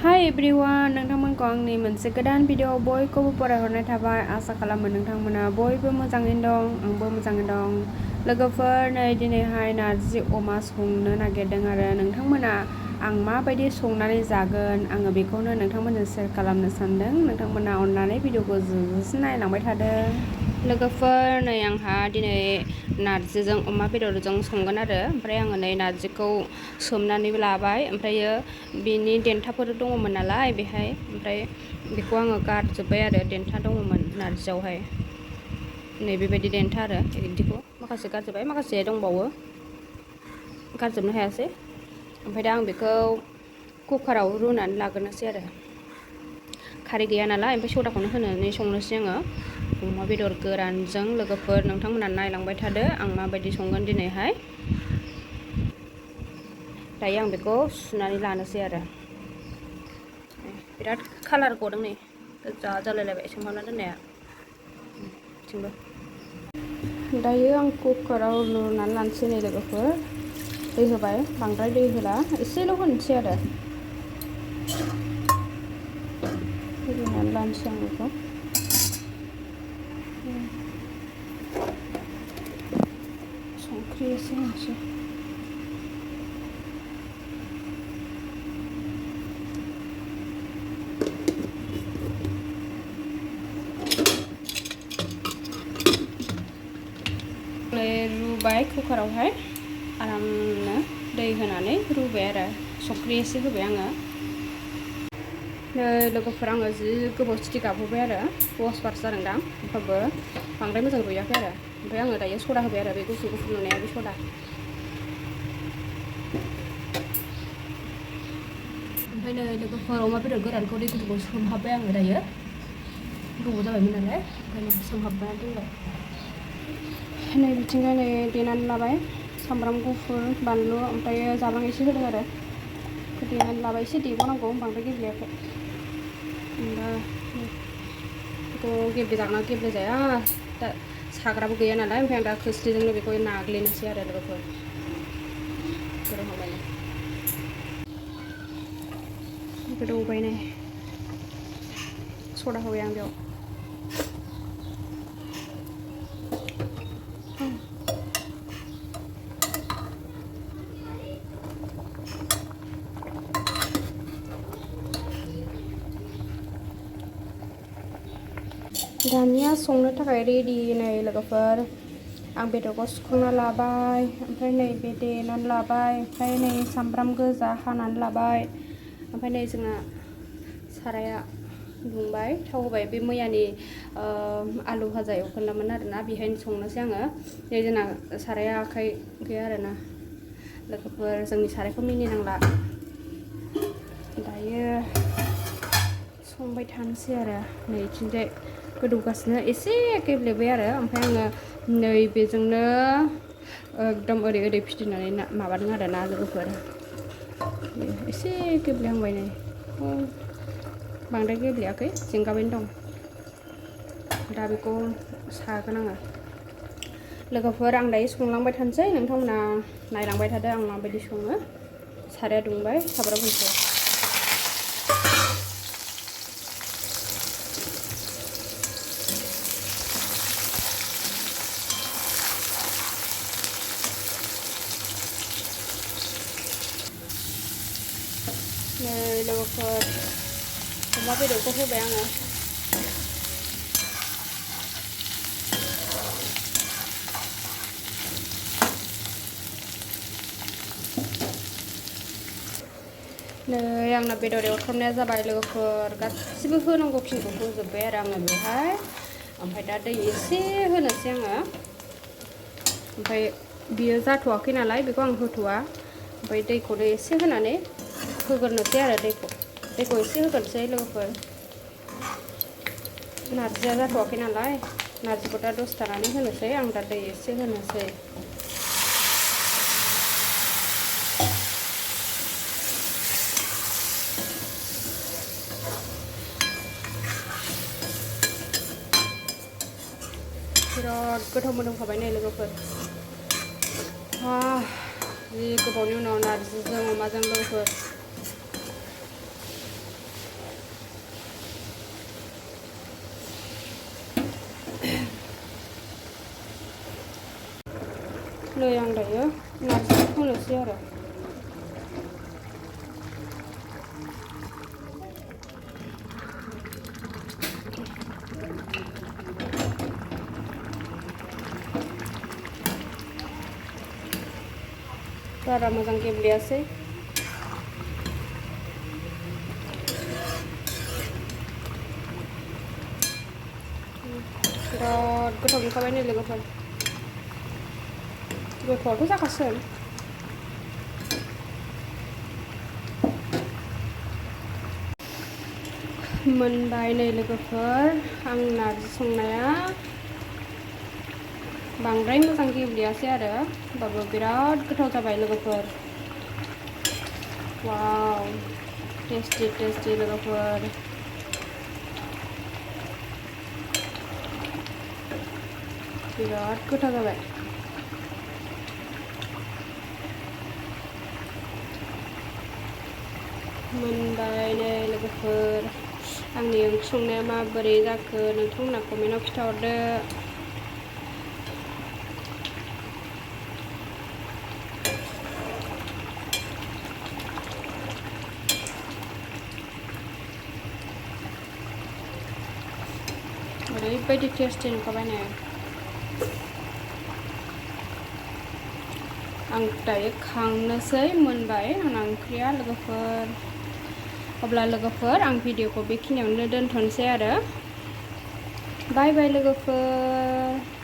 Hi everyone, नोंथांमोनखौ आंनि मोनसे गोदान भिडिअ बयखौबो बरायहरनाय थाबाय। आसा खालामो नोंथांमोना बयबो मोजाङैनो दं, आंबो मोजाङैनो दं। लोगोफोर, नै दिनैहाय नारजि अमा संनो नागिरदों आरो नोंथांमोना आं माबायदि संनानै जागोन आङो बेखौनो नोंथांमोनजों शेयार खालामनो सानदों। नोंथांमोना अननानै भिडिअखौ जोबजासिम नायलांबाय थादो। लोगोफोर, नै आंहा दिनै नारजिजों अमा बेदरजों संगोन आरो ओमफ्राय आङो नै नारजिखौ सोमनानै लाबाय, ओमफ्रायो बिनि देन्थाफोर दङमोन नालाय बेहाय, ओमफ्राय बेखौ आङो गारजोब्बाय आरो देन्था दङमोन नारजियावहाय। नै बेबायदि देन्था आरो बिदिखौ माखासे गारजोब्बाय, माखासे दंबावो गारजोबनो हायासै। ओमफ्राय दा आं बेखौ कुकाराव रुनानै लाग्रोनोसै आरो खारै गैया नालाय, ओमफ्राय सदाखौनो होनानै संनोसै आङो अमा बेदर गोरानजों। लोगोफोर, नोंथांमोना नायलांबाय थादो आं माबायदि संगोन दिनैहाय। दायो आं बेखौ सुनानै लानोसै आरो बिराद कालार गदों, नै गोजा जालायलायबाय सोमहाबना दोननाया थिंबो। दायो आं कुकाराव रुनानै लानोसै। नै लोगोफोर, दै होबाय, बांद्राय दै होला, एसेल' होनोसै आरो रुनानै लानोसै आं बेखौ। संख्रि एसे होनोसै। रुबाय कुकारावहाय आरामनो दै होनानै रुबाय आरो संख्रि एसे होबाय आङो। नै लोगोफोर, आङो जि गोबाव सिटि गाबहोबाय आरो 10 बारसो जादोंदां, होमबाबो बांद्राय मोजां रुयाखै आरो। ओमफ्राय आङो दायो सदा होबाय आरो बे गुफुर गुफुर नुनाया बे सदा। ओमफ्राय नै लोगोफोर, अमा बेदर गोरानखौ दै गुदुङाव सोमहाबबाय आङो दायो, गोबाव जाबायमोन नालाय ओंखायनो सोमहाबनानै दोनबाय। नै बिथिंजाय नै देनानै लाबाय, सामब्राम गुफुर, बानलु, ओमफ्राय जाब्रां एसे होदों आरो देनानै लाबाय। एसे देबावनांगौ, बांद्राय गेब्लेयाखै। होमबा बेखौ गेब्लेजाया, दा साग्राबो गैया नालाय, ओमफ्राय आं दा खोस्लिजोंनो बेखौ नाग्लिनोसै आरो लोगोफोर गोदौहोबाय। गोदौबाय, नै सदा होबाय आं बेयाव। दानिया संनो थाखाय रेडि। नै लोगोफोर, आं बेदरखौ सुखांना लाबाय, ओमफ्राय नै बे देनानै लाबाय, ओमफ्राय नै सामब्राम गोजा हानानै लाबाय, ओमफ्राय नै जोंना साराया दुंबाय, थाव होबाय। बे मैयानि आलु भाजा एवखोन्दामोन आरोना, बेहायनो संनोसै आङो। नै जोंना साराया आखाइ गैया आरोना लोगोफोर, जोंनि सारायखौ मिनिनांला। दायो संबाय थानोसै आरो नै बिथिंजाय गोदौगासिनो, एसे गेब्लेबाय आरो ओमफ्राय आङो नै बेजोंनो एकदम ओरै फिदिंनानै माबादों आरो ना लोगोफोर। एसे गेब्लेहांबाय, नै बांद्राय गेब्लेयाखै, जेंगाबैनो दं। दा बेखौ सागोन आङो। लोगोफोर, आं दायो संलांबाय थानोसै, नोंथांमोना नायलांबाय थादो आं माबायदि सङो। साराया दुंबाय, सामब्राम होनोसै। नै लोगोफोर, अमा बेदरखौ होबाय आङो। नै आंना बेदर एवथ्रमनाया जाबाय लोगोफोर, गासिबो होनांगौखिनिखौ होजोब्बाय आरो आङो बेवहाय। ओमफ्राय दा दै एसे होनोसै आङो, ओमफ्राय बियो जाथ'वाखै नालाय बेखौ आं होथ'वा, ओमफ्राय दैखौनो एसे होनानै होग्रोनोसै आरो दैखौ एसे होग्रोनोसै लोगोफोर। नारजिया जाथ'वाखै नालाय, नारजिखौ दा दसे थानानै होनोसै, आं दा दै एसे होनोसै। बिराद गोथाव मोदोमखाबाय नै लोगोफोर। जि गोबावनि उनाव नारजिजों अमाजों लोगोफोर। नै आं दायो नारजिखौ होनोसै आरो बारा मोजां गेब्लेयासै बिराद गोथाव मोनखाबाय नै लोगोफोर गोथावआथ' जाखासिगोन मोनबाय नै लोगोफोर आं नारजि संनाया बांद्राय मोजां गेब्लेयासै आरो होमबाबो बिराद गोथाव जाबाय लोगोफोर वाव टेस्टि टेस्टि लोगोफोर बिराद गोथाव जाबाय मोनबाय नै लोगोफोर आंनि ओंख्रि संनाया माबोरै जाखो नोंथांमोना कमेन्टआव खिन्थाहरदो ओरैबायदि टेस्टि नुखाबाय नै आं दायो खांनोसै मोनबाय आंना ओंख्रिया लोगोफोर अब्ला लोगोफोर आं भिडिअखौ बेखिनियावनो दोनथ'नोसै आरो बाय बाय लोगोफोर